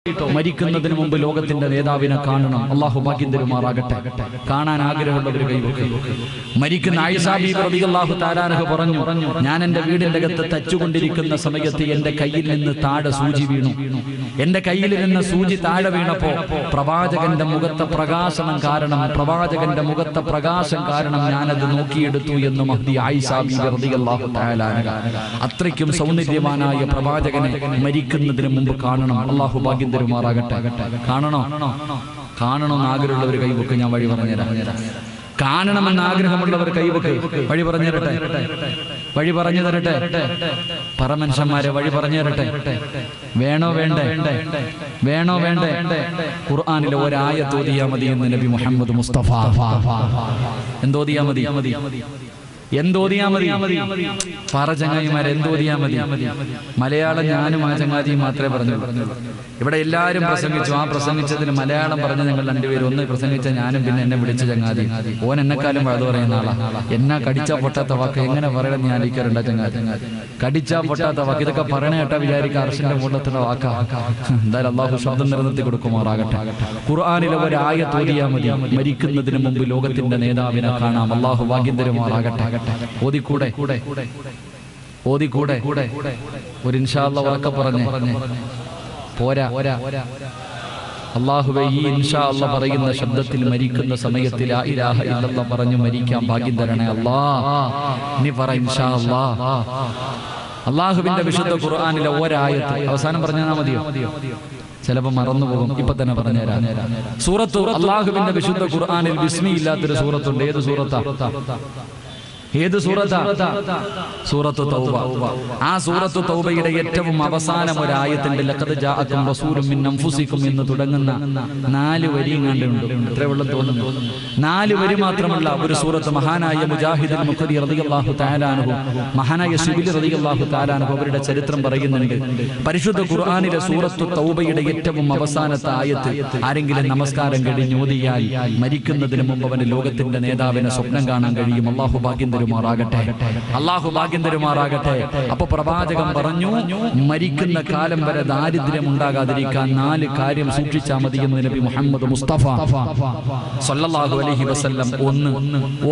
മരിക്കുന്നതിന് മുമ്പ് ലോകത്തിന്റെ നേതാവിനെ കാണണം. അള്ളാഹു ഭാഗ്യം തരുമാറാകട്ടെ. കാണാൻ ആഗ്രഹമുള്ളവർ കൈവക്കും. മരിക്കുന്ന ആയിഷ ബീബി റളിയല്ലാഹു തആല അൻഹ പറഞ്ഞു, ഞാൻ എന്റെ വീടിന്റെ അകത്ത് തച്ചുകൊണ്ടിരിക്കുന്ന സമയത്ത് എന്റെ കയ്യിൽ നിന്ന് താഴെ സൂചി വീണു. എന്റെ കയ്യിൽ നിന്ന് സൂചി താഴെ വീണപ്പോ പ്രവാചകന്റെ മുഖത്തെ പ്രകാശം കാരണം ഞാനത് നോക്കിയെടുത്തു എന്ന് മഹ്ദി ആയിഷ ബീബി റളിയല്ലാഹു തആല അൻഹ. അത്രയ്ക്കും സൗന്ദര്യവാനായ പ്രവാചകനെ മരിക്കുന്നതിന് മുമ്പ് കാണണം. അള്ളാഹു ഭാഗ്യം തരുമാറാകട്ടെ. കാണണമെന്ന് ആഗ്രഹമുള്ളവർ കൈവക്ക്. ഞാൻ വഴി പറഞ്ഞുതരാം. കാണണമെന്ന് ആഗ്രഹമുള്ളവർ കൈവക്ക്. വഴി പറഞ്ഞു തരട്ടെ. പറമനുഷ്യന്മാരെ വഴി പറഞ്ഞു തരട്ടെ. വേണോ വേണ്ടേ? ഖുർആനിലെ ഒരായത്ത് ഓതിയാ മതി എന്ന് നബി മുഹമ്മദ് മുസ്തഫ. എന്തോതിയാ മതി? പറ ചങ്ങായിമാരെ, എന്തോതിയാ മതി? മലയാളം ഞാനും ആ ചങ്ങാതിയും മാത്രമേ പറഞ്ഞു. ഇവിടെ എല്ലാവരും പ്രസംഗിച്ചു. ആ പ്രസംഗിച്ചതിന് മലയാളം പറഞ്ഞ ഞങ്ങൾ രണ്ടുപേരും. ഒന്ന് പ്രസംഗിച്ച ഞാനും, പിന്നെ എന്നെ വിളിച്ച ചങ്ങാതി. ഓൻ എന്നെക്കാലം വഴുതു പറയുന്ന ആളാ. എന്നാ കടിച്ചാ പൊട്ടാത്ത വാക്ക് എങ്ങനെ പറയണം ഞാൻ ആലോചിക്കാറുണ്ട്. ചങ്ങാതി കടിച്ചാ പൊട്ടാത്ത വാക്ക്, ഇതൊക്കെ പറയണ കേട്ടാ വിചാരിക്കുക അർശന്റെ മുള്ളത്തുള്ള വാക്കാ. എന്തായാലും അള്ളാഹു ശബ്ദം നിലനിർത്തി കൊടുക്കുമാറാകട്ടെ. ഖുർആനിലെ ഒരായത്ത് ഓതിയാ മതി, മരിക്കുന്നതിന് മുമ്പ് ലോകത്തിന്റെ നേതാവിനെ കാണാം. അള്ളാഹു ഭാഗ്യം തരുമാറാകട്ടെ. ഓതിക്കൂടെ? ഒരു ഇൻഷാ അല്ലാഹ് ഉറക്കെ പറഞ്ഞേ. പോരാ. അല്ലാഹുവേ, ഈ ഇൻഷാ അല്ലാഹ് പറയുന്ന ശബ്ദത്തിൽ മരിക്കുന്ന സമയത്ത് ലാ ഇലാഹ ഇല്ലല്ലാഹ് പറഞ്ഞു മരിക്കാൻ ഭാഗ്യം തരണേ അല്ലാഹ്. നീ പറ ഇൻഷാ അല്ലാഹ്. അല്ലാഹുവിന്റെ വിശുദ്ധ ഖുർആനിലെ ഒരായത്ത് അവസാനം പറഞ്ഞാൽ മതിയോ? ചിലപ്പോൾ മറന്നുപോകും. ഇപ്പൊ തന്നെ പറഞ്ഞുതരാം. സൂറത്ത് അല്ലാഹുവിന്റെ വിശുദ്ധ ഖുർആനിൽ ബിസ്മി ഇല്ലാത്തൊരു സൂറത്തുണ്ട്. ഏത് സൂറത്താ? സൂറത്തു തൗബ. ആ സൂറത്തു തൗബയുടെ ഏറ്റവും അവസാനം ഒരായത്തിന്റെ ലഖദ് ജാഅക്കും റസൂലും മിൻ അൻഫുസിക്കും എന്ന് തുടങ്ങുന്ന 4 വരിയും കണ്ടുണ്ട്. എത്ര വെള്ളം തോന്നുന്നു? 4 വരി മാത്രമല്ല ഒരു സൂറത്ത്. മഹാനായ മുജാഹിദ് മുഖരി റളിയല്ലാഹു തആല അൻഹു, മഹാനായ ശിബിലി റളിയല്ലാഹു തആല അൻഹു അവരുടെ ചരിത്രം പറയുന്നുണ്ട്. പരിശുദ്ധ ഖുർആനിലെ സൂറത്തു തൗബയുടെ ഏറ്റവും അവസാനത്തെ ആയത്ത് ആരെങ്കിലും നമസ്കാരം കഴിഞ്ഞ് ഓതിയാൽ മരിക്കുന്നതിന് മുമ്പ് അവന് ലോകത്തിന്റെ നേതാവിനെ സ്വപ്നം കാണാൻ കഴിയും. അല്ലാഹു ഭാഗ്യം തരുമാറാകട്ടെ. അപ്പൊ പ്രവാചകൻ പറഞ്ഞു, മരിക്കുന്ന കാലം വരെ ദാരിദ്ര്യം ഉണ്ടാകാതിരിക്കാൻ 4 കാര്യം സൂക്ഷിച്ചാൽ മതി എന്ന് നബി മുഹമ്മദ് മുസ്തഫ സല്ലല്ലാഹു അലൈഹി വസല്ലം.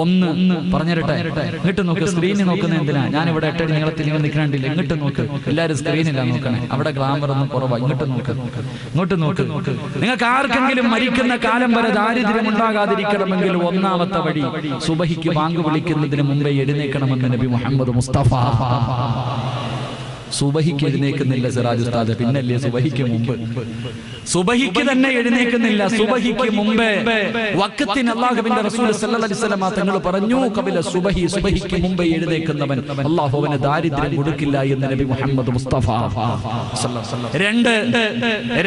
ഒന്ന് പറഞ്ഞിരട്ടെ. ഇങ്ങോട്ട് നോക്ക്. സ്ക്രീനിൽ നോക്കുന്ന എന്തിനാ? ഞാൻ ഇവിടെ 8 നീളത്തിൽ നിങ്ങൾ നിൽക്കണ്ടില്ല. ഇങ്ങോട്ട് നോക്ക്. എല്ലാവരും സ്ക്രീനിലാണ് നോക്കണേ. അവിടെ ഗ്ലാമർ ഒന്നും കുറവാ. ഇങ്ങോട്ട് നോക്ക്. നിങ്ങൾക്ക് ആർക്കെങ്കിലും മരിക്കുന്ന കാലം വരെ ദാരിദ്ര്യം ഉണ്ടാകാതിരിക്കണമെങ്കിൽ ഒന്നാമത്തെ വഴി സുബഹിക്ക് ബാങ്ക് വിളിക്കുന്നതിന് മുമ്പേ എഴുന്നേക്കണമെന്ന് നബി മുഹമ്മദ് മുസ്തഫ. സുബഹിക്ക് എഴുന്നേക്കുന്നില്ല സിറാജ് ഉസ്താദ്, പിന്നല്ലേ സുബഹിക്ക് മുമ്പ്? സുബഹിക്ക് തന്നെ എഴുന്നേക്കുന്നില്ല. സുബഹിക്ക് മുമ്പേ വഖത്തിന് അല്ലാഹുവിന്റെ റസൂൽ സല്ലല്ലാഹു അലൈഹി വസല്ലം തങ്ങൾ പറഞ്ഞു, ഖബല സുബഹി, സുബഹിക്ക് മുമ്പേ എഴുന്നേക്കുന്നവൻ അല്ലാഹു അവന് ദാരിദ്ര്യം കൊടുക്കില്ല എന്ന് നബി മുഹമ്മദ് മുസ്തഫ.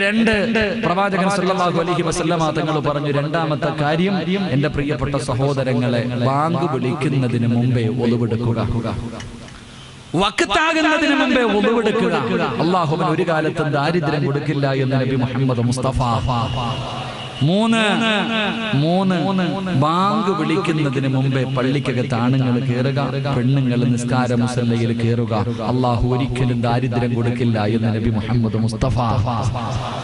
രണ്ട് പ്രവാചകൻ സല്ലല്ലാഹു അലൈഹി വസല്ലം തങ്ങൾ പറഞ്ഞു, രണ്ടാമത്തെ കാര്യം എന്റെ പ്രിയപ്പെട്ട സഹോദരങ്ങളെ, ബാങ്ക് വിളിക്കുന്നതിന് മുമ്പേ ഒളിവെടുക്കുക. വഖത്താകുന്നതിന് മുമ്പേ ഒളിവെടുക്കുക. അല്ലാഹുവിന് ഒരു കാലത്തും ദാരിദ്ര്യം കൊടുക്കില്ല എന്ന് നബി മുഹമ്മദ് മുസ്തഫ. 3 ബാങ്ക് വിളിക്കുന്നതിന് മുമ്പേ പള്ളിക്കകത്ത് ആണുങ്ങൾ കയറുക, പെണ്ണുങ്ങൾ നിസ്കാര മുസല്ലയിൽ കയറുക. അല്ലാഹു ഒരിക്കലും ദാരിദ്ര്യം കൊടുക്കില്ല എന്ന് നബി മുഹമ്മദ് മുസ്തഫ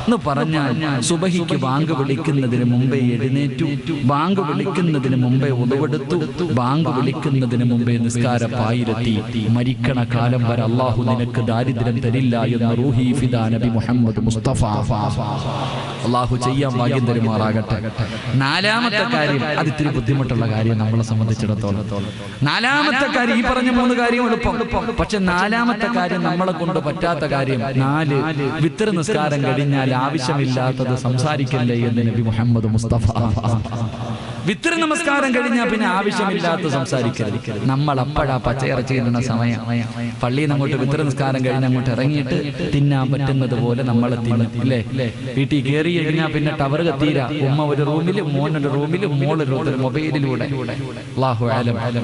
എന്ന് പറഞ്ഞാൽ, സുബഹിക്ക് ബാങ്ക് വിളിക്കുന്നതിന് മുമ്പേ എഴുന്നേറ്റു, ബാങ്ക് വിളിക്കുന്നതിന് മുമ്പേ ഉളവെടുത്തു, ബാങ്ക് വിളിക്കുന്നതിന് മുമ്പേ നിസ്കാര പായിലെത്തി. മരിക്കണ കാലം വരെ അല്ലാഹു നിനക്ക് ദാരിദ്ര്യം തരില്ല എന്ന് റൂഹി ഫിദാ നബി മുഹമ്മദ് മുസ്തഫ. അല്ലാഹു ചെയ്യാൻ ഭാഗ്യം തരുമാറാകട്ടെ. 4ാമത്തെ കാര്യം, അത് ഇത്തിരി ബുദ്ധിമുട്ടുള്ള കാര്യം നമ്മളെ സംബന്ധിച്ചിടത്തോളം. 4ാമത്തെ കാര്യം, ഈ പറഞ്ഞ 3 കാര്യം എളുപ്പം. പക്ഷെ 4ാമത്തെ കാര്യം നമ്മളെ കൊണ്ട് പറ്റാത്ത കാര്യം. 4 വിത്ർ നിസ്കാരം കഴിഞ്ഞാൽ ആവശ്യമില്ലാത്തത് സംസാരിക്കല്ലേ എന്ന് നബി മുഹമ്മദ് മുസ്തഫ. വിത്ർ നമസ്കാരം കഴിഞ്ഞാൽ പിന്നെ ആവശ്യമില്ലാത്ത സംസാരിക്കരുത്. നമ്മൾ അപ്പോഴാ പച്ചയിറച്ചി തിന്നുന്ന സമയം. പള്ളിയിൽ നിന്ന് അങ്ങോട്ട് വിത്ർ നിസ്കാരം കഴിഞ്ഞ് അങ്ങോട്ട് ഇറങ്ങിയിട്ട് തിന്നാൻ പറ്റുന്നത് പോലെ നമ്മൾ തിന്നും, അല്ലേ? വീട്ടിൽ കയറി കഴിഞ്ഞാൽ പിന്നെ ടവർ കത്തീര. ഉമ്മ ഒരു റൂമിലും മോനൊരു റൂമിലും മോളൊരു മൊബൈലിലൂടെ.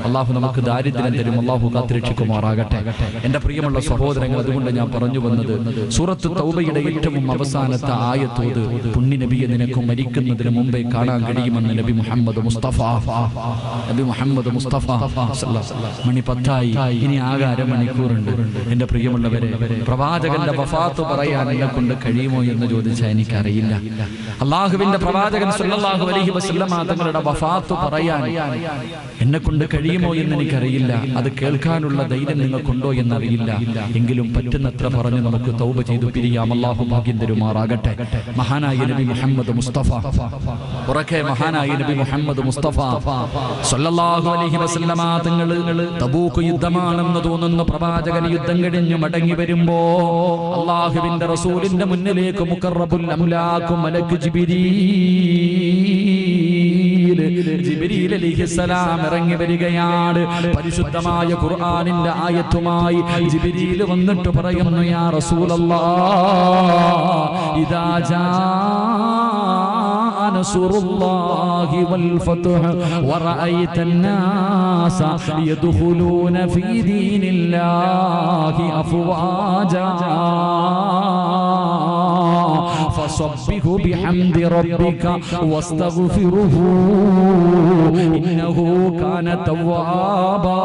അല്ലാഹു നമുക്ക് ദാരിദ്ര്യം തരും. അല്ലാഹു കാത്തുരക്ഷിക്കുമാറാകട്ടെ. എന്റെ പ്രിയമുള്ള സഹോദരങ്ങൾ, അതുകൊണ്ട് ഞാൻ പറഞ്ഞു വന്നത്, സൂറത്ത് തൗബയുടെ ഏറ്റവും അവസാനത്തെ ആയത്തോത് പുണ്യ നബിയെ നിനക്ക് മരിക്കുന്നതിന് മുമ്പേ കാണാൻ കഴിയുമെന്ന് നബി മുഹമ്മദ് മുസ്തഫ. നബി മുഹമ്മദ് മുസ്തഫ മണി 10 ഇനി ആകെ അരമണിക്കൂറുണ്ട്. എന്റെ പ്രിയമുള്ളവരെ, പ്രവാചകന്റെ വഫാത്ത് പറയാൻ എന്നെ കൊണ്ട് കഴിയുമോ എന്ന് ചോദിച്ചാൽ എനിക്കറിയില്ല. അള്ളാഹുവിന്റെ പ്രവാചകൻ സല്ലല്ലാഹു അലൈഹി വസല്ലമ തങ്ങളുടെ വഫാത്ത് പറയാൻ എന്നെ കൊണ്ട് കഴിയുമോ എന്ന് എനിക്കറിയില്ല. അത് കേൾക്കാനുള്ള ധൈര്യം നിങ്ങൾക്കുണ്ടോ എന്നറിയില്ല. എങ്കിലും പറ്റുന്നത്ര പറഞ്ഞ് നമുക്ക് തൗബ ചെയ്തു പിരിയാം. അല്ലാഹു ഭാഗ്യം തരുമാറാകട്ടെ. മഹാനായ നബി മുഹമ്മദ് മുസ്തഫ, ഉറക്കെ മഹാനായ നബി മുഹമ്മദ് മുസ്തഫ സല്ലല്ലാഹു അലൈഹി വസല്ലമ തങ്ങൾ തബൂക്ക് യുദ്ധമാണെന്ന് തോന്നുന്ന പ്രവാചകൻ യുദ്ധം കഴിഞ്ഞ് മടങ്ങി വരുമ്പോ അള്ളാഹുവിന്റെ റസൂലിന്റെ മുന്നിലേക്ക് മുഖറബുൽ അംലാഖു മലക്ക് ജിബ്രീൽ അലൈഹിസ്സലാം ഇറങ്ങി വരികയാണ്. പരിശുദ്ധമായ ഖുർആനിന്റെ ആയത്തുമായി ജിബ്രീൽ വന്നിട്ട് പറയുന്നു, യാ റസൂലല്ലാഹ് ഇദാ ജാ നസ്റുല്ലാഹി വൽ ഫത്ഹ് വറഅയ്ത الناس يدخلون في دين الله أفواجا فسبح بحمد ربك واستغفره إنه كان توابا.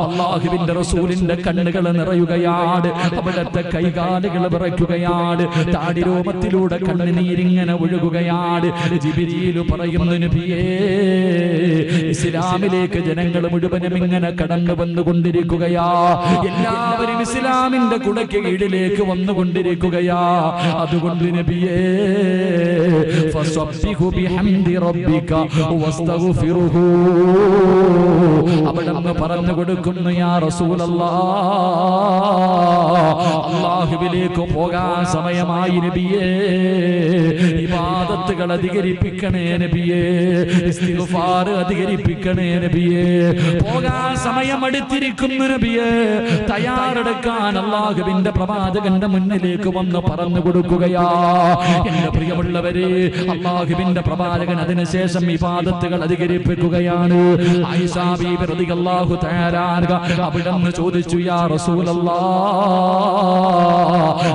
അള്ളാഹുവിന്റെ റസൂലിന്റെ കണ്ണുകൾ നിറയുകയാണ്, അവിടുത്തെ കൈകാലുകൾ വിറയ്ക്കുകയാണ്, താടിരോമത്തിലൂടെ കണ്ണുനീരിങ്ങനെ ഒഴുകുകയാണ്. ജിബ്രീൽ പറയുന്നു, നബിയേ, ഇസ്ലാമിലേക്ക് ജനങ്ങൾ മുഴുവനും ഇങ്ങനെ കടന്നു വന്നുകൊണ്ടിരിക്കുകയാ. എല്ലാവരും ഇസ്ലാമിന്റെ കുടയ്ക്ക് കീഴിലേക്ക് വന്നുകൊണ്ടിരിക്കുകയാ. അതുകൊണ്ട് നബിയേ, ഫസബ്ബിഹു ബിഹംദി റബ്ബിക വസ്തഗ്ഫിറുഹു. അവിടുന്ന് പറഞ്ഞു കൊടുക്കുന്നു, യാ റസൂലല്ലാഹ്, അല്ലാഹുവിലേക്ക് പോകാൻ സമയമായി നബിയേ. ഇബാദത്തുകൾ അധികരിപ്പിക്കണേ നബിയേ, ഇസ്തിഗ്ഫാർ അധികരിപ്പിക്കണേ നബിയേ. പോകാൻ സമയം അടുത്തിരിക്കുന്നു നബിയേ. തയ്യാറെടുക്കാൻ അല്ലാഹുവിന്റെ പ്രവാചകന്റെ മുന്നിലേക്ക് വന്ന് പറഞ്ഞു കൊടുക്കുകയാ. എന്റെ പ്രിയമുള്ളവരെ, അല്ലാഹുവിന്റെ പ്രവാചകൻ അതിനുശേഷം ഇബാദത്തുകൾ അധികരിപ്പിക്കുകയാണ്. ആയിഷ ബീബി റളിയല്ലാഹു തആല അൻഹ അവിടുന്ന് ചോദിച്ചു, യാ റസൂലല്ലാഹ്,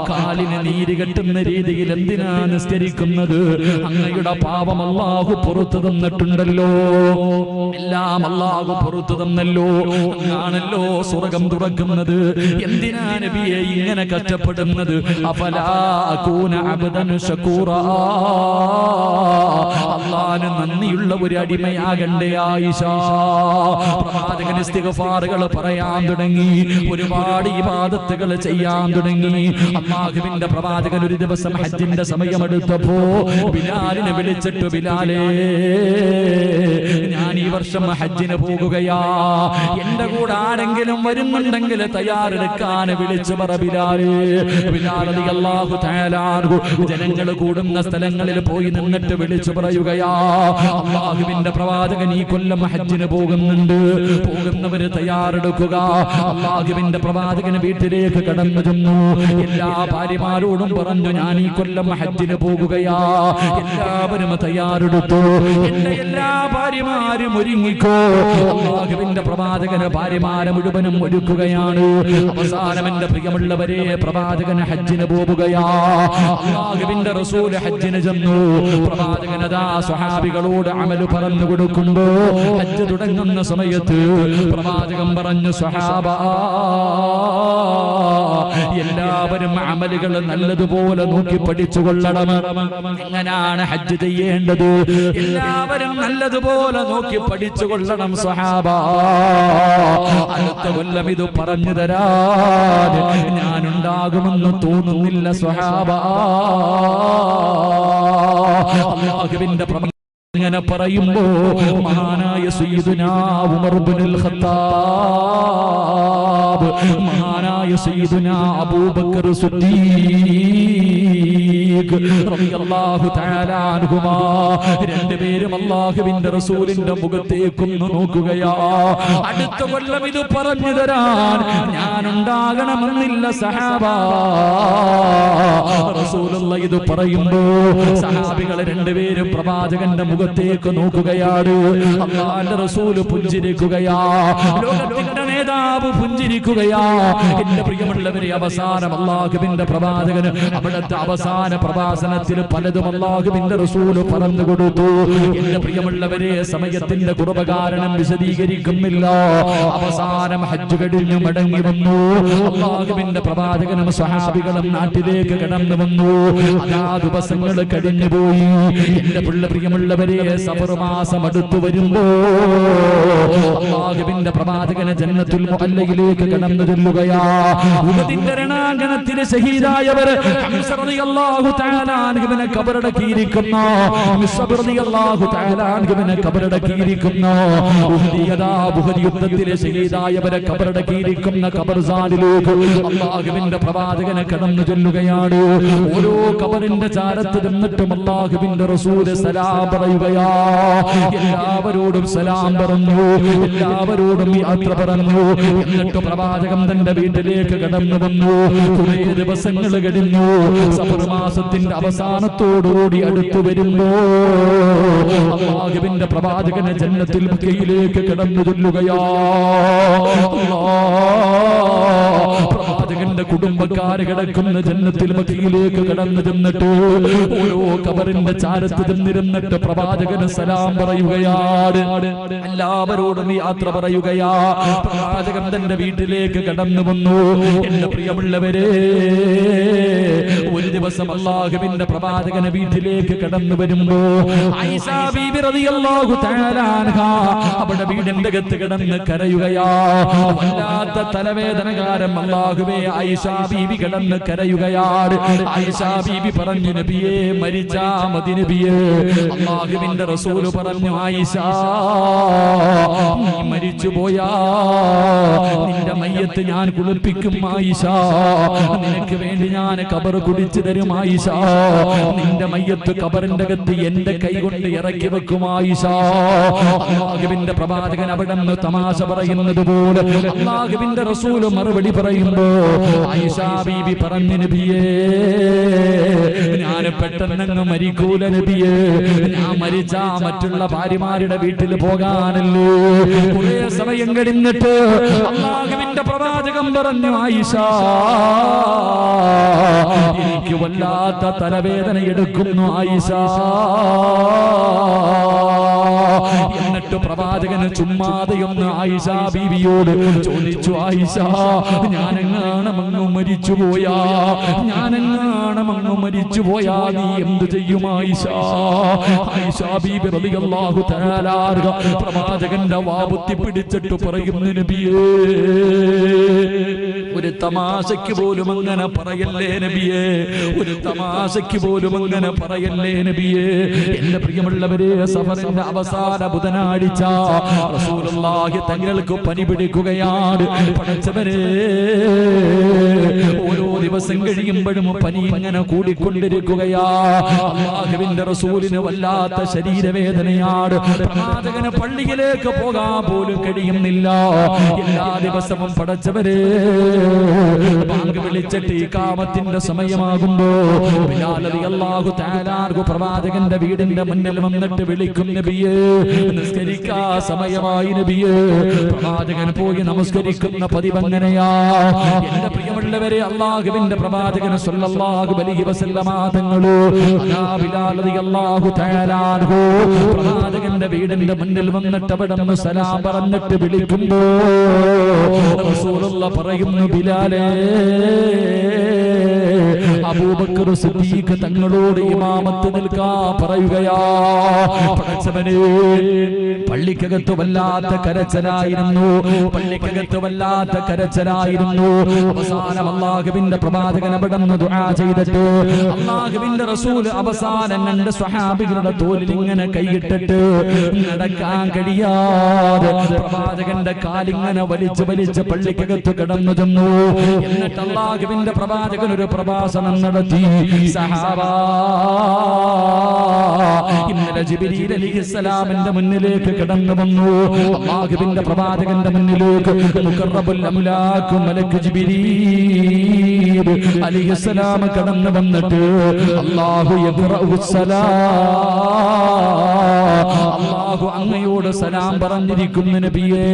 കാലിന് നീര് കെട്ടുന്ന രീതിയിൽ എന്തിനാണ് നിസ്കരിക്കുന്നത്? അങ്ങയുടെ പാപം അല്ലാഹു പുറത്തു തന്നിട്ടുണ്ടല്ലോ, എല്ലാം അല്ലാഹു പുറത്തു തന്നല്ലോ, അങ്ങാണല്ലോ സ്വർഗം തുറക്കുന്നത്. എന്തിനാ നബിയെ ഇങ്ങനെ കഷ്ടപ്പെടുന്നത്? അഫലാ അകൂന അബ്ദൻ ശകൂറാ, അല്ലാഹുവിന് നന്ദിയുള്ള ഒരു അടിമയാകണ്ടേ ആയിഷ? പ്രവാചകൻ ഇസ്തിഗ്ഫാറുകൾ പറയാൻ തുടങ്ങി, ഒരുപാട് ഇബാദത്തുകൾ ചെയ്യാൻ തുടങ്ങി. അല്ലാഹുവിന്റെ പ്രവാചകൻ ഒരു ദിവസം ഹജ്ജിന്റെ സമയമെടുത്തപ്പോ ബിലാലിനെ വിളിച്ചിട്ട്, ബിലാലേ, ഞാൻ ഈ വർഷം ഹജ്ജിന് പോകുകയാ, എന്റെ കൂടെ ആരെങ്കിലും വരുന്നുണ്ടെങ്കിൽ തയ്യാറെടുക്കാൻ വിളിച്ചു പറ ബിലാലേ. ബിലാൽ റളിയല്ലാഹു തആല അൻഹു ജനങ്ങൾ കൂടുന്ന സ്ഥലങ്ങളിൽ പോയി നിന്നിട്ട് വിളിച്ചു പറയുകയാ, അല്ലാഹുവിന്റെ പ്രവാചകൻ ഈ കൊല്ലം ഹജ്ജിന് പോകുന്നുണ്ട്, പോകുന്നവര് തയ്യാറെടുക്കുക. അല്ലാഹുവിന്റെ പ്രവാചകൻ വീട്ടിലേക്ക് കടന്നു ചെന്നു. എല്ലാ ഭാര്യമാരോടും പറഞ്ഞു, ഞാൻ ഈ കൊല്ലം ഹജ്ജിന് പോകുകയാ, എല്ലാവരും തയ്യാറെടുത്തു. എന്റെ എല്ലാ ഭാര്യമാരും ഒരുങ്ങിക്കോ. അല്ലാഹുവിന്റെ പ്രവാചകന് ഭാര്യമാരെ മുഴുവനും ഒരുക്കുകയാണ്. അവസാനം എന്റെ പ്രിയമുള്ളവരെ, പ്രവാചകൻ ഹജ്ജിന് പോവുകയാ. അല്ലാഹുവിന്റെ റസൂൽ ഹജ്ജിന് ചെന്നു. പ്രവാചകൻ അതാ സ്വഹാബികളോട് അമല് പറഞ്ഞു കൊടുക്കുമ്പോ ഹജ്ജ് തുടങ്ങുന്ന സമയത്ത് പ്രവാചകൻ പറഞ്ഞു, സ്വഹാബ, എല്ലാവരും അമലുകൾ നല്ലതുപോലെ നോക്കി പഠിച്ചുകൊള്ളണം. എങ്ങനെയാണ് ഹജ്ജ് ചെയ്യേണ്ടത്? എല്ലാവരും നല്ലതുപോലെ നോക്കി പഠിച്ചുകൊള്ളണം സ്വഹാബ. അടുത്ത കൊല്ലം ഇത് പറഞ്ഞു തരാൻ ഞാനുണ്ടാകുമെന്ന് തോന്നുന്നില്ല സ്വഹാബ. അല്ലാഹുവിന്റെ ഇങ്ങനെ പറയുമ്പോ മഹാനായ സയ്യിദുനാ ഉമർ ഇബ്നുൽ ഖത്താബ്, മഹാനായ സയ്യിദുനാ അബൂബക്കർ സിദ്ദീഖ് റളിയല്ലാഹു തആല അൻഹുമാ, രണ്ടുപേരും അല്ലാഹുവിന്റെ റസൂലിന്റെ മുഖത്തേക്കൊന്ന് നോക്കുകയാ. അടുത്ത കൊല്ലം ഇത് പറഞ്ഞു തരാൻ ഞാൻ ഉണ്ടാകണമെന്നില്ല സഹാബ. റസൂലുള്ളാഹി ഇത് ഇത് പറയുമ്പോ സഹാബികൾ രണ്ടുപേരും പ്രവാചകന്റെ മുഖത്തേക്ക് നോക്കുകയാണ്. അല്ലാഹുവിന്റെ റസൂൽ പുഞ്ചിരിക്കുകയാ, ലോകത്തിന്റെ നേതാവ് പുഞ്ചിരിക്കുകയാ. എന്റെ പ്രിയമുള്ളവരെ, അവസാനം അല്ലാഹുവിന്റെ പ്രവാചകന് അവിടുത്തെ അവസാന പ്രഭാഷണത്തിൽ പലതും അല്ലാഹുവിന്റെ റസൂൽ പറഞ്ഞു കൊടുത്തു. എന്റെ പ്രിയമുള്ളവരെ, സമയത്തിന്റെ കുറവ് കാരണം വിശദീകരിക്കുന്നില്ല. അവസാനം ഹജ്ജ് കഴിഞ്ഞു മടങ്ങി വന്നു. അല്ലാഹുവിന്റെ പ്രവാചകനും സ്വഹാബികളും നാട്ടിലേക്ക് കടന്നു വന്നു. അതാ ദിവസങ്ങൾ കഴിഞ്ഞുപോയി. എന്റെ പ്രിയമുള്ളവരെ, സഫർ മാസം അടുത്തു വരുമ്പോ അല്ലാഹുവിന്റെ പ്രവാചകന് ജന്നത്തുൽ മുഅല്ലയിലേക്ക് കടന്നു ചെല്ലുകയാ. ഉഹദിന്റെ രണാങ്കണത്തിൽ ശഹീദായവർ ഹംസ റളിയല്ലാഹു തആല അൻഹുവിനെ ഖബറടക്കിയിരിക്കുന്ന, മുസ്അബ് റളിയല്ലാഹു തആല അൻഹുവിനെ ഖബറടക്കിയിരിക്കുന്ന, ഉഹദ് യുദ്ധത്തിൽ ശഹീദായവരെ ഖബറടക്കിയിരിക്കുന്ന ഖബർസാനിലേക്ക് അല്ലാഹുവിന്റെ പ്രവാചകനെ കടന്നു ചെല്ലുകയാണ്. ഓരോ ഖബറിന്റെ ചാരത്ത് നിന്നിട്ടും അല്ലാഹുവിന്റെ റസൂൽ സലാം പറയുകയാ. എല്ലാവരോടും സലാം പറഞ്ഞു, എല്ലാവരോടും യാത്ര പറഞ്ഞു. എന്നിട്ട് പ്രവാചകൻ തന്റെ വീട്ടിലേക്ക് കടന്നു വന്നു. കുറെ ദിവസങ്ങൾ കഴിഞ്ഞു. സഫർ മാസത്തിന്റെ അവസാനത്തോടുകൂടി അടുത്തു വരുമ്പോ അല്ലാഹുവിന്റെ പ്രവാചകനെ ജന്നത്തുൽ മക്കയിലേക്ക് കടന്നു ചെല്ലുകയാ. പ്രവാചകന്റെ കുടുംബക്കാര് കിടക്കുന്ന ജന്നത്തുൽ മക്കയിലേക്ക് കടന്നു ചെന്നിട്ട് ഓരോ ഖബറിന്റെ ചാരത്ത് ചെന്നിരുന്നിട്ട് പ്രവാചകന് സലാം പറയുകയാണ്. എല്ലാവരോടും യാത്ര പറയുകയാ. പ്രവാചകൻ തന്റെ വീട്ടിലേക്ക് കടന്നു വന്നു. എന്റെ പ്രിയമുള്ളവരെ, ഒരു ദിവസം അല്ലാഹുവിന്റെ പ്രവാചകനെ വീട്ടിലേക്ക് കടന്നു വരുമ്പോ ആയിഷാ ബീബി റളിയല്ലാഹു തആല അൻഹാ അവിടെ വീടിന്റെ അകത്ത് കിടന്ന് കരയുകയാ. വല്ലാത്ത തലവേദന കാരണം അല്ലാഹുവേ, ആയിഷാ ബീബി കിടന്ന് കരയുകയാണ്. ആയിഷാ ബീബി പറഞ്ഞു, നബിയേ, മരിച്ചാ മതി നബിയേ. അല്ലാഹുവിന്റെ റസൂൽ പറഞ്ഞു, ആയിഷാ, നീ മരിച്ചു പോയാ നിന്റെ മയ്യത്ത് ഞാൻ കുളിപ്പിക്കും ആയിഷാ. നിനക്ക് വേണ്ടി ഞാൻ ഖബർ കുടിച്ചു തരും ആയിഷാ. നിന്റെ മയ്യത്ത് ഖബറിന്റെ അകത്ത് എന്റെ കൈ കൊണ്ട് ഇറക്കി വെക്കും ആയിഷാ. അല്ലാഹുവിന്റെ പ്രവാചകൻ അവിടെ നിന്ന് തമാശ പറയുന്നത് പോലെ അല്ലാഹുവിന്റെ റസൂൽ മറുപടി പറയുമ്പോ ആയിഷാ ബീബി പറഞ്ഞു, നബിയേ, ഞാൻ പെട്ടെന്നങ്ങ് മരിക്കൂല നബിയേ. ഞാൻ മരിച്ചാ മറ്റുള്ള ഭാര്യമാരുടെ വീട്ടിൽ പോകാനല്ലോ. കുറെ സമയം കഴിഞ്ഞിട്ട് അല്ലാഹുവിന്റെ പ്രവാചകൻ പറഞ്ഞു, ആയിഷാ, എനിക്ക് വല്ലാത്ത തലവേദന എടുക്കുന്നു ആയിഷാ. എന്നിട്ട് പ്രവാചകന് ചുമ്മാതെയൊന്ന് ആയിഷാ ബീവിയോട് ചോദിച്ചു, ആയിഷാ, ഞാനെങ്ങാണമങ്ങ് മരിച്ചുപോയാ, ഞാനെങ്ങാണമങ്ങ് മരിച്ചുപോയാ നീ എന്ത് ചെയ്യും ആയിഷാ? ആയിഷാ ബീബി റളിയല്ലാഹു തആല പ്രവാചകന്റെ വാബുത്തി പിടിച്ചിട്ട് പറയുന്നു, നബിയേ, ഒരു തമാശയ്ക്ക് പോലും അങ്ങനെ പറയല്ലേ നബിയേ, ഒരു തമാശയ്ക്ക് പോലും അങ്ങനെ പറയല്ലേ നബിയേ. എന്റെ പ്രിയമുള്ളവരെ, സഫറിന്റെ അവസാന ബുധനാഴ്ച റസൂലുള്ളാഹി തങ്ങൾക്ക് പനി പിടിക്കുകയാണ്. പടച്ചവനെ, ഓരോ ദിവസം കഴിയുമ്പോഴും പനി ഇങ്ങനെ കൂടിക്കൊണ്ടിരിക്കുകയാ. അല്ലാഹുവിന്റെ റസൂലിന് വല്ലാത്ത ശരീരവേദനയാണ്. പ്രവാചകന് പള്ളിയിലേക്ക് പോകാൻ പോലും കഴിയുന്നില്ല. എല്ലാ ദിവസവും പടച്ചവരെ ബാങ്ക് വിളിച്ചിട്ട് ഇഖാമത്തിന്റെ സമയമാകുമ്പോ ബിലാൽ റളിയല്ലാഹു തആല പ്രവാചകന്റെ വീടിന്റെ മുന്നിൽ വന്നിട്ട് വിളിക്കും, നബിയേ, നിസ്കരിക്കാ സമയമായി നബിയേ. പ്രവാചകൻ പോയി നമസ്കരിക്കുന്ന പതിവ് അങ്ങനെയാ. എന്റെ പ്രിയമുള്ളവരെ, അല്ലാഹുവിന്റെ പ്രവാചകൻ സ്വല്ലല്ലാഹു അലൈഹി വസല്ലമ തങ്ങള് അതാ ബിലാൽ റളിയല്ലാഹു തആല പ്രവാചകന്റെ വീടിന്റെ മുന്നിൽ വന്നിട്ട് അവിടെ നിന്ന് സലാം പറഞ്ഞിട്ട് വിളിക്കുമ്പോ റസൂലുള്ളാഹി പറയുന്നു, ബിലാലേ, അബൂബക്കർ സിദ്ദീഖ് തങ്ങളോട് ഇമാമത്ത് നിൽക്കാൻ പറയുകയാ. പടച്ചവനെ, പള്ളിക്കകത്ത് വല്ലാത്ത കരച്ചിലായിരുന്നു, പള്ളിക്കകത്ത് വല്ലാത്ത കരച്ചിലായിരുന്നു. അവസാനം അല്ലാഹുവിന്റെ പ്രവാചകൻ അവിടെ നിന്ന് ദുആ ചെയ്തിട്ട് അല്ലാഹുവിന്റെ റസൂൽ അവസാനം രണ്ട് സ്വഹാബികളുടെ തോളിൽ ഇങ്ങനെ കൈയിട്ടിട്ട് നടക്കാൻ കഴിയാതെ പ്രവാചകന്റെ കാലിങ്ങനെ വലിച്ച് വലിച്ച് പള്ളിക്കകത്ത് കിടന്നു ചെന്നു. എന്നിട്ട് അല്ലാഹുവിന്റെ പ്രവാചകൻ ഒരു പ്രഭാഷണം പ്രഭാഷണം നടത്തി. സഹാബ, ഇന്നലെ ജിബ്രീൽ അലൈഹിസ്സലാമിന്റെ മുന്നിലേക്ക് കടന്നു വന്നു. അല്ലാഹുവിന്റെ പ്രവാചകന്റെ മുന്നിലേക്ക് മുഖറബുൽ അംലാഖ് മലക്ക് ജിബ്രീൽ അലൈഹിസ്സലാം കടന്നു വന്നിട്ട് അല്ലാഹു അല്ലാഹു അങ്ങയോട് സലാം പറഞ്ഞിരിക്കുന്നു നബിയേ.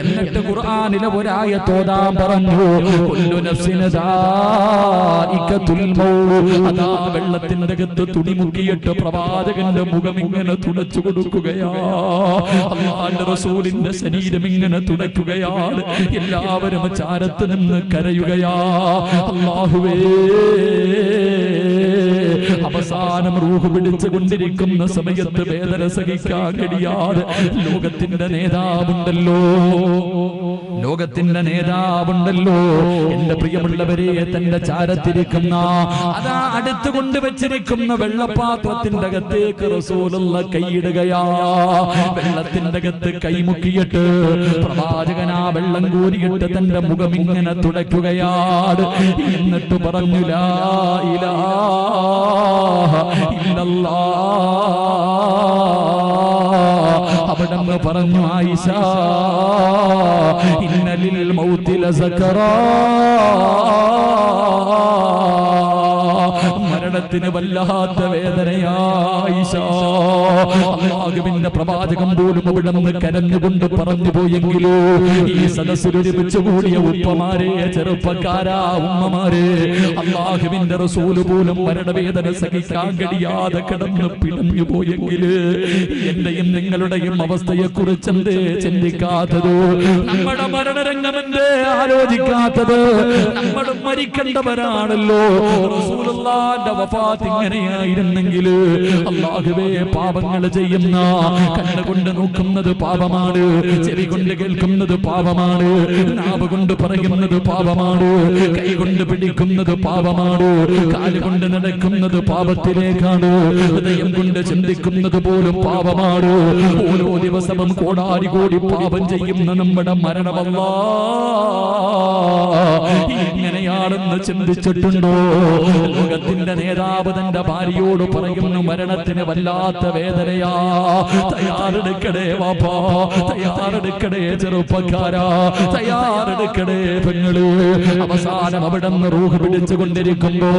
എന്നിട്ട് ഖുർആനിലെ ഒരായത്ത് ഓതാൻ പറഞ്ഞു. കുല്ലു നഫ്സിൻ ദാഇഖത്തുൽ മൗത്ത്. അതാ വെള്ളത്തിന്റെ അകത്ത് തുണിമുക്കിയിട്ട് പ്രവാചകന്റെ മുഖം ഇങ്ങനെ തുടച്ചു കൊടുക്കുകയാ. അല്ലാഹുവിന്റെ റസൂലിന്റെ ശരീരം ഇങ്ങനെ തുടയ്ക്കുകയാണ്. എല്ലാവരും ചാരത്ത് നിന്ന് കരയുകയാ. അല്ലാഹുവേ, അവസാനം റൂഹ് പിടിച്ചുകൊണ്ടിരിക്കുന്ന സമയത്ത് വേദന സഹിക്കാൻ കഴിയാതെ ലോകത്തിന്റെ നേതാവുണ്ടല്ലോ, ലോകത്തിന്റെ നേതാവുണ്ടല്ലോ, എന്റെ പ്രിയമുള്ളവരെ, തന്റെ ചാരത്തിരിക്കുന്ന അതാ അടുത്ത് കൊണ്ടുവച്ചിരിക്കുന്ന വെള്ളപാത്രത്തിന്റെ അകത്തേക്ക് റസൂലുള്ള കൈയിടുകയാ. വെള്ളത്തിന്റെ അകത്ത് കൈമുക്കിയിട്ട് പ്രവാചകൻ ആ വെള്ളം കോരിയിട്ട് തന്റെ മുഖം ഇങ്ങനെ തുടയ്ക്കുകയാണ്. എന്നിട്ട് പറഞ്ഞു, ലാ ഇലാഹ ഇല്ലല്ലാഹ്. അവിടന്ന് പറഞ്ഞു, ആയിഷ, ഇന്നലിൽ മൗതി ലസകറാ. മരണത്തിന് വല്ലാത്ത വേദനയായിഷ. അല്ലാഹുവിന്റെ പ്രവാചകൻ പോലും അവിടുന്ന് കരഞ്ഞുകൊണ്ട് പറഞ്ഞു പോയെങ്കിലോ, ഈ സദസ്സിൽ ഒരുമിച്ച് കൂടിയ ഉപ്പമാരെ, ചെറുപ്പക്കാരാ, ഉമ്മമാരെ, അല്ലാഹുവിന്റെ റസൂല് പോലും മരണവേദന സഹിക്കാൻ കഴിയാതെ കിടന്ന് പിടഞ്ഞു പോയെങ്കിൽ എന്റെയും നിങ്ങളുടെയും അവസ്ഥയെ കുറിച്ച് എന്തേ ചിന്തിക്കാത്തത്? നമ്മുടെ മരണരംഗമെന്തേ ആലോചിക്കാത്തത്? നമ്മളും മരിക്കേണ്ടവരാണല്ലോ. റസൂലുള്ളാഹിന്റെ വഫാത്ത് ഇങ്ങനെയായിരുന്നെങ്കിൽ, അല്ലാഹുവേ, പാപങ്ങൾ ചെയ്യുന്ന, കണ്ണുകൊണ്ട് നോക്കുന്നത് പാപമാണ്, ചെവി കൊണ്ട് കേൾക്കുന്നത് പാപമാണ്, നാവ് കൊണ്ട് പറയുന്നത് പാപമാണ്, കൈ കൊണ്ട് പിടിക്കുന്നത് പാപമാണ്, കാലുകൊണ്ട് നടക്കുന്നത് പാപത്തിലേക്കാണ്, ഹൃദയം കൊണ്ട് ചിന്തിക്കുന്നത് പോലും പാപമാണ്. ഓരോ ദിവസവും കോടാരി കോടി പാപം ചെയ്യുന്ന നമ്മുടെ മരണമല്ലാ ഇങ്ങനെയാണെന്ന് ചിന്തിച്ചിട്ടുണ്ടോ? ലോകത്തിന്റെ നേതാവ് തന്റെ ഭാര്യയോട് പറയുന്നു, മരണത്തിന് വല്ലാത്ത വേദനയാ. തയ്യാറെടുക്കടേ വാപ്പാ, തയ്യാറെടുക്കടേ ചെറുപ്പക്കാരാ, തയ്യാറെടുക്കടേ പെങ്ങള്. അവസാനം അവിടെ നിന്ന് റൂഹ് പിടിച്ചുകൊണ്ടിരിക്കുമ്പോ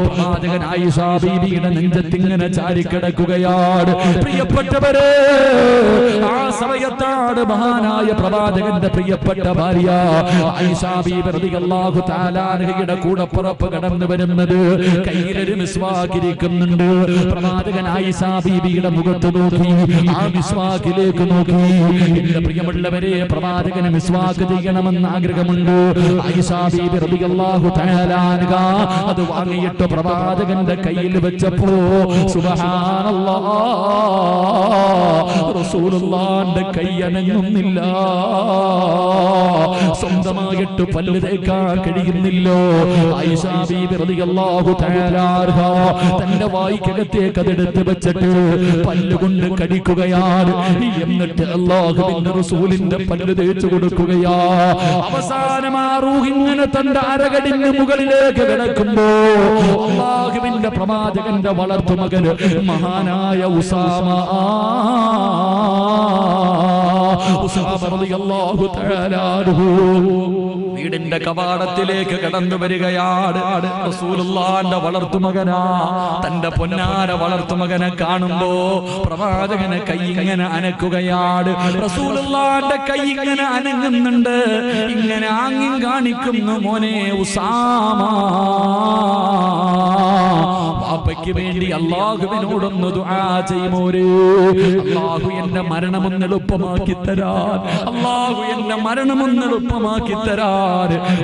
പ്രവാചകൻ ആയിഷ ബീവിയുടെ നെഞ്ചത്തിങ്ങനെ ചാരിക്കിടക്കുകയാണ്. പ്രിയപ്പെട്ടവരെ, ആ സമയത്താണ് മഹാനായ പ്രവാചകന്റെ പ്രിയപ്പെട്ട ഭാര്യ ആയിഷ ബീവി റളിയല്ലാഹു തആല അൻഹയുടെ കൂടപ്പിറപ്പ് കടന്നു വരുന്നത്. കയ്യിലൊരു മിസ്വാക്കിരിക്കുന്നുണ്ട്. പ്രവാചകൻ ആയിഷ ബീവിയുടെ മുഖത്ത് നോക്കി, ആ മിസ്വാക്കിലേക്ക് നോക്കി. എന്റെ പ്രിയമുള്ളവരെ, പ്രവാചകന് മിസ്വാക്ക് ചെയ്യണമെന്ന് ആഗ്രഹമുണ്ട്. ആയിഷ ബീവി റളിയല്ലാഹു തആല അൻഹ അത് വാങ്ങിയിട്ട് പ്രവാചകന്റെ കയ്യിൽ വെച്ചപ്പോ സുബ്ഹാനല്ലാഹ്, റസൂലുള്ളാഹിന്റെ കൈ അനങ്ങുന്നില്ല. സ്വന്തമായിട്ട് പല്ല് തേക്കാൻ കഴിയുന്നില്ലോ. ആയിഷ ബീവി റളിയല്ലാഹു തആല അൻഹ തന്റെ വായ്ക്കകത്തേക്ക് അതെടുത്ത് വെച്ചിട്ട് പല്ലുകൊണ്ട് കടിക്കുകയാണ്. എന്നിട്ട് അല്ലാഹുവിന്റെ റസൂലിന്റെ പല്ല് തേച്ചു കൊടുക്കുകയാ. അവസാനം ആ റൂഹ് ഇങ്ങനെ തന്റെ അരകടിന് മുകളിലേക്ക് കിടക്കുമ്പോ അല്ലാഹുവിന്റെ പ്രവാചകന്റെ വളർത്തുമകന് മഹാനായ ഉസാമ റളിയല്ലാഹു തആല അൻഹു വീടിന്റെ കവാടത്തിലേക്ക് കടന്നു വരികയാണ്. റസൂലുള്ളാഹിന്റെ വളർത്തുമകനാ. തന്റെ പൊന്നാര വളർത്തുമകനെ കാണുമ്പോ പ്രവാചകനെ കൈ ഇങ്ങനെ അനക്കുകയാണ്. റസൂലുള്ളാഹിന്റെ കൈ ഇങ്ങനെ അനങ്ങുന്നുണ്ട്. ഇങ്ങനെ ആംഗ്യം കാണിക്കുന്നു, മോനെ ഉസാമ, വാപ്പയ്ക്ക് വേണ്ടി അല്ലാഹുവിനോടൊന്ന് ദുആ ചെയ്യുമോരേ. അല്ലാഹു എന്റെ മരണമൊന്ന് എളുപ്പമാക്കി തരാൻ, അല്ലാഹു എന്റെ മരണമൊന്ന് എളുപ്പമാക്കി തരാൻ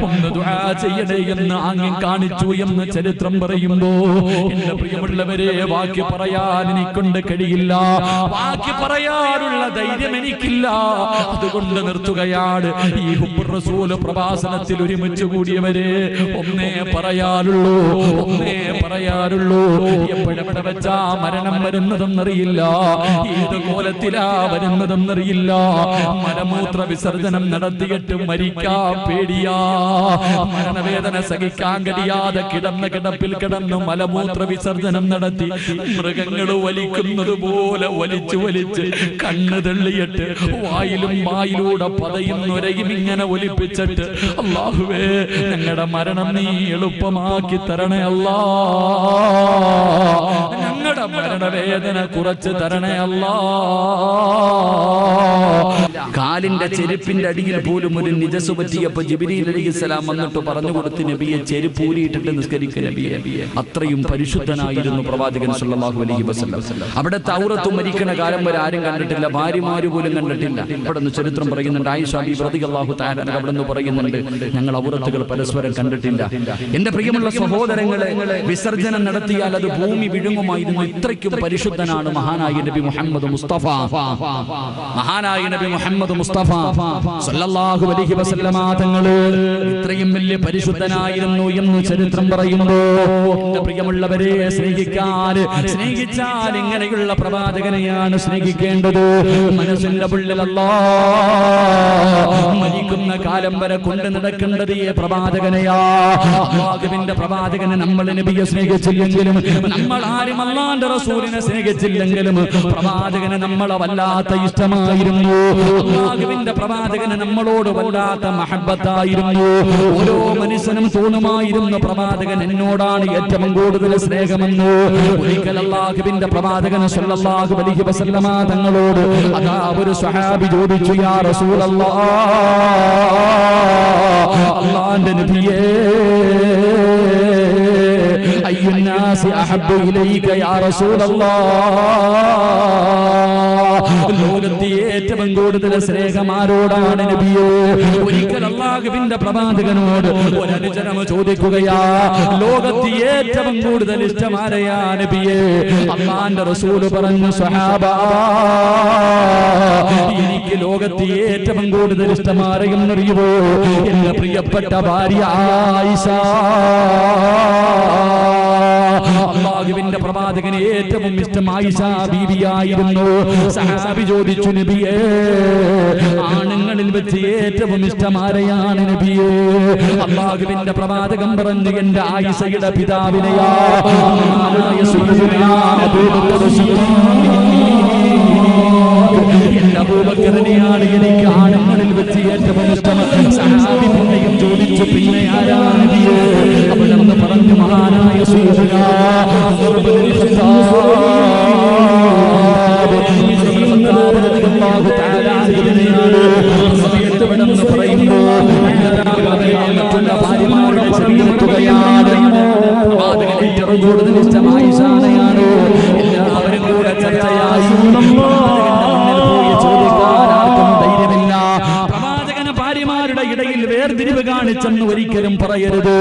ഒന്ന് ദുആ ചെയ്യണേ എന്ന് ആംഗ്യം കാണിച്ചു എന്ന് ചരിത്രം പറയുമ്പോ, എന്റെ പ്രിയമുള്ളവരെ, വാക്ക് പറയാൻ എനിക്കൊണ്ട് കഴിയില്ല, വാക്ക് പറയാനുള്ള ധൈര്യം എനിക്കില്ല. അതുകൊണ്ട് നിർത്തുകയാണ്. ഈ ഹുബ്ബുർ റസൂൽ പ്രഭാഷണത്തിൽ ഒരുമിച്ച് കൂടിയവരെ ഒന്നേ പറയാറുള്ളൂ, ഒന്നേ പറയാറുള്ളൂ. എപ്പോഴെവിടെ വെച്ചാ മരണം വരുന്നതെന്നറിയില്ല, ഏത് കോലത്തിലാ വരുന്നതെന്നറിയില്ല. മലമൂത്ര വിസർജനം നടത്തിയിട്ട് മരിക്കാൻ പേടിയാ. മരണവേദന സഹിക്കാൻ കഴിയാതെ കിടന്ന കിടപ്പിൽ കിടന്നു മലമൂത്ര വിസർജനം നടത്തി മൃഗങ്ങൾ വലിക്കുന്നത് പോലെ വലിച്ചു വലിച്ച് കണ്ണ് തള്ളിയിട്ട് വായിലും വായിലൂടെ പതയും നുരയും ഇങ്ങനെ ഒലിപ്പിച്ചിട്ട് അല്ലാഹുവേ ഞങ്ങളുടെ മരണം നീ എളുപ്പമാക്കി തരണേ അല്ലാ, ഞങ്ങളുടെ മരണവേദന കുറച്ച് തരണേ അല്ലാ. കാലിന്റെ ചെരുപ്പിന്റെ അടിയിൽ പോലും ഒരു നിജസ് പറ്റിയപ്പോ ജിബ്രീൽ അലൈഹിസ്സലാം വന്നിട്ട് പറഞ്ഞു കൊടുത്ത് നബിയെ ചെരുപ്പ് ഊരിയിട്ടിട്ട് നിസ്കരിക്കുക നബിയെ. അത്രയും പരിശുദ്ധനായിരുന്നു പ്രവാചകൻ സല്ലല്ലാഹു അലൈഹി വസല്ലം. അവിടെ ഔറത്ത് മരിക്കണ കാലം വരെ ആരും കണ്ടിട്ടില്ല, ഭാര്യമാര് പോലും കണ്ടിട്ടില്ല. അവിടെ നിന്ന് ചരിത്രം പറയുന്നുണ്ട്, ആയിഷ ബീബി റളിയല്ലാഹു തആല അവിടെ നിന്ന് പറയുന്നുണ്ട്, ഞങ്ങൾ ഔറത്തുകൾ പരസ്പരം കണ്ടിട്ടില്ല. എന്റെ പ്രിയമുള്ള സഹോദരങ്ങളെ, വിസർജനം നടത്തിയാൽ അത് ഭൂമി വിഴുങ്ങുമായിരുന്നു. ഇത്രയ്ക്കും പരിശുദ്ധനാണ് മഹാനായ നബി മുഹമ്മദ് മുസ്തഫ. മഹാനായ നബി മുഹമ്മദ് മുസ്തഫ സല്ലല്ലാഹു അലൈഹി വസല്ലമ തങ്ങൾ ഇത്രയും വലിയ പരിശുദ്ധനായിരുന്നു എന്ന് ചരിത്രം പറയുന്നു. എന്റെ പ്രിയമുള്ളവരെ, സ്നേഹിച്ചാൽ ഇങ്ങനെയുള്ള പ്രവാചകനെയാണ് സ്നേഹിക്കേണ്ടത്. മനസ്സിന്റെ ഉള്ളിൽ അല്ലാഹ് മരിക്കുന്ന കാലം വരെ കൊണ്ട് നടക്കേണ്ടത് ഈ പ്രവാചകനെയാ. അല്ലാഹുവിന്റെ പ്രവാചകനെ നമ്മൾ നബിയെ സ്നേഹിച്ചില്ലെങ്കിലും, നമ്മൾ ആരും അല്ലാഹുവിന്റെ റസൂലിനെ സ്നേഹിച്ചില്ലെങ്കിലും പ്രവാചകനെ നമ്മളെ വല്ലാത്ത ഇഷ്ടമായിരുന്നു. അല്ലാഹുവിന്റെ പ്രവാചകനെ നമ്മളോട് വല്ലാത്ത മഹബ്ബത്തായിരുന്നു. ഓരോ മനുഷ്യനും തോന്നുമായിരുന്നു പ്രവാചകൻ എന്നോടാണ് ഏറ്റവും കൂടുതൽ സ്നേഹമെന്ന്. ഒരിക്കൽ അല്ലാഹുവിന്റെ പ്രവാചകൻ സല്ലല്ലാഹു അലൈഹി വസല്ലമ തങ്ങളോട് അതാ ഒരു സ്വഹാബി ചോദിച്ചു, യാ റസൂലല്ലാഹ്, അല്ലാഹുവിന്റെ നബിയേ, അയ്യുന്നാസി അഹബ്ബു ഇലൈക യാ റസൂലല്ലാഹ്, ലോകത്തെ ഏറ്റവും കൂടുതൽ സ്നേഹം ആരോടാണ് നബിയേ? ഒരിക്കൽ അല്ലാഹുവിന്റെ പ്രവാചകനോട് ഒരനുചരം ചോദിക്കുകയാ, ലോകത്തെ ഏറ്റവും കൂടുതൽ ഇഷ്ടം ആരെയാ നബിയേ? അല്ലാഹുവിന്റെ റസൂൽ പറഞ്ഞു, സ്വഹാബാ, എനിക്ക് ലോകത്തെ ഏറ്റവും കൂടുതൽ ഇഷ്ടം ആരെയെന്നറിയുമോ? എന്റെ പ്രിയപ്പെട്ട ഭാര്യ ആയിഷ. അല്ലാഹുവിന്റെ പ്രവാചകന് ഏറ്റവും ഇഷ്ടം ആയിഷ ബീവിയായിരുന്നു. സഹാബി ചോദിച്ചു, നബിയേ, ആണുങ്ങളിൽ വെച്ച് ഏറ്റവും ഇഷ്ടം ആരെയാണ് നബിയേ? അല്ലാഹുവിന്റെ പ്രവാചകൻ പറഞ്ഞു, എന്റെ ആയിഷയുടെ പിതാവിനെയാ, എന്റെ അബൂബക്കറിനെയാണ് എനിക്ക് ആണുങ്ങളിൽ വെച്ച് ഏറ്റവും ഇഷ്ടം. സഹാബി പിന്നെയും ചോദിച്ചു, പിന്നെ ആരാണ് നബിയേ? അവിടെന്ന് പറഞ്ഞു, മഹാനായ സയ്യിദുനാ ഉമർ ഇബ്നുൽ ഖത്താബ് റളിയല്ലാഹു തആല അൻഹുവിനെയാണ്. സമയത്ത് വിടന്ന് പറയുന്നു, മറ്റുള്ള ഭാര്യമാരുടെ ചെറിയെത്തുകയാണ്. പ്രവാചകൻ ഏറ്റവും കൂടുതൽ ഇഷ്ടം ആയിഷാനെയാണ്. എല്ലാവരും കൂടെ ചർച്ചയായി ചോദിക്കാൻ ആർക്കും ധൈര്യമില്ല. പ്രവാചകന് ഭാര്യമാരുടെ ഇടയിൽ വേർതിരിവ് കാണിച്ചെന്ന് ഒരിക്കലും പറയരുത്.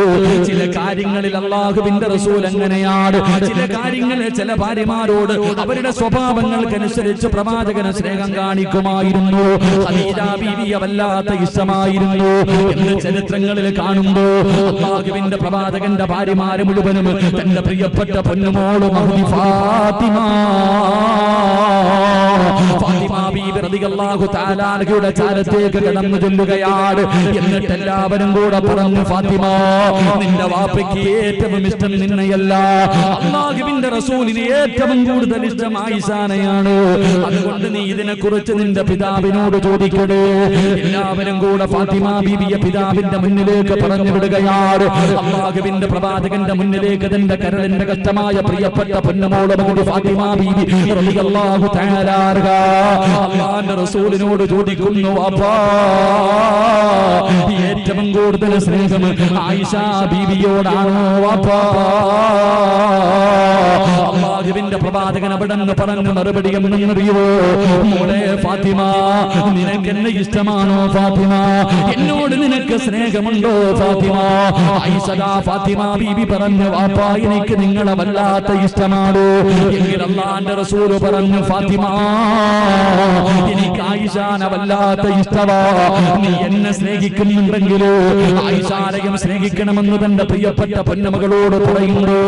ചില കാര്യങ്ങളിൽ അല്ലാഹുവിന്റെ റസൂൽ അങ്ങനെയാണ്. ചില കാര്യങ്ങളിൽ ചില ഭാര്യമാരോട് അവരുടെ സ്വഭാവങ്ങൾക്കനുസരിച്ച് പ്രവാചകന് സ്നേഹം കാണിക്കുമായിരുന്നു. ഖദീജ ബീവിയെ വല്ലാത്ത ഇഷ്ടമായിരുന്നു എന്ന് ചരിത്രങ്ങളിൽ കാണുമ്പോ അല്ലാഹുവിന്റെ പ്രവാചകന്റെ ഭാര്യമാര് മുഴുവനും തന്റെ പ്രിയപ്പെട്ട പൊന്നുമോള് മഹ്ദി ഫാത്തിമ ബീവി റളിയല്ലാഹു തആല അൻഹയുടെ ചാരത്തേക്ക് കടന്നു ചെല്ലുകയാണ്. എന്നിട്ട് എല്ലാവരും കൂടെ പറഞ്ഞു, ഫാത്തിമ, നിന്റെ വാപ്പയ്ക്ക് ഏറ്റവും ഇഷ്ടം നിന്നെയല്ല, അല്ലാഹുവിന്റെ റസൂലിന് ഏറ്റവും കൂടുതൽ ഇഷ്ടം ആയിഷാനെയാണ്. അതുകൊണ്ട് നീ ഇതിനെക്കുറിച്ച് നിന്റെ പിതാവിനോട് ചോദിക്കണേ. എല്ലാവരും കൂടെ ഫാത്തിമ ബീവിയെ പിതാവിന്റെ മുന്നിലേക്ക് പറഞ്ഞു വിടുകയാണ്. അല്ലാഹുവിന്റെ പ്രവാചകന്റെ മുന്നിലേക്ക് തന്റെ കരളിന്റെ കഷ്ടമായ പ്രിയപ്പെട്ട പൊന്നുമോള് മഹ്ദി ഫാത്തിമ ബീവി റളിയല്ലാഹു തആല അല്ലാഹുവിന്റെ റസൂലിനോട് ചോദിക്കുന്നു, അപ്പാ, ഏറ്റവും കൂടുതൽ സ്നേഹം ആയിഷ ബീവിയോടാണോ അപ്പാ? അല്ലാഹുവിന്റെ പ്രവാചകൻ അവിടെ നിന്ന് പറഞ്ഞ മറുപടി എന്നറിയോ? മോളെ ഫാത്തിമ, നിനക്ക് എന്നെ ഇഷ്ടമാണോ ഫാത്തിമ? എന്നോട് നിനക്ക് സ്നേഹമുണ്ടോ ഫാത്തിമ? ആയിഷ ഫാത്തിമ ബീബി പറഞ്ഞു, വാപ്പാ എനിക്ക് നിങ്ങളെ വല്ലാത്ത ഇഷ്ടമാണ്. എങ്കിൽ അല്ലാഹുവിന്റെ റസൂൽ പറഞ്ഞു, ഫാത്തിമ എനിക്ക് ആയിഷാനെ വല്ലാത്ത ഇഷ്ടമാ. നീ എന്നെ സ്നേഹിക്കുന്നുണ്ടെങ്കിലോ ആയിഷാരെയും സ്നേഹിക്കണമെന്ന് തന്റെ പ്രിയപ്പെട്ട പൊന്നമകളോട് പറയുന്നു.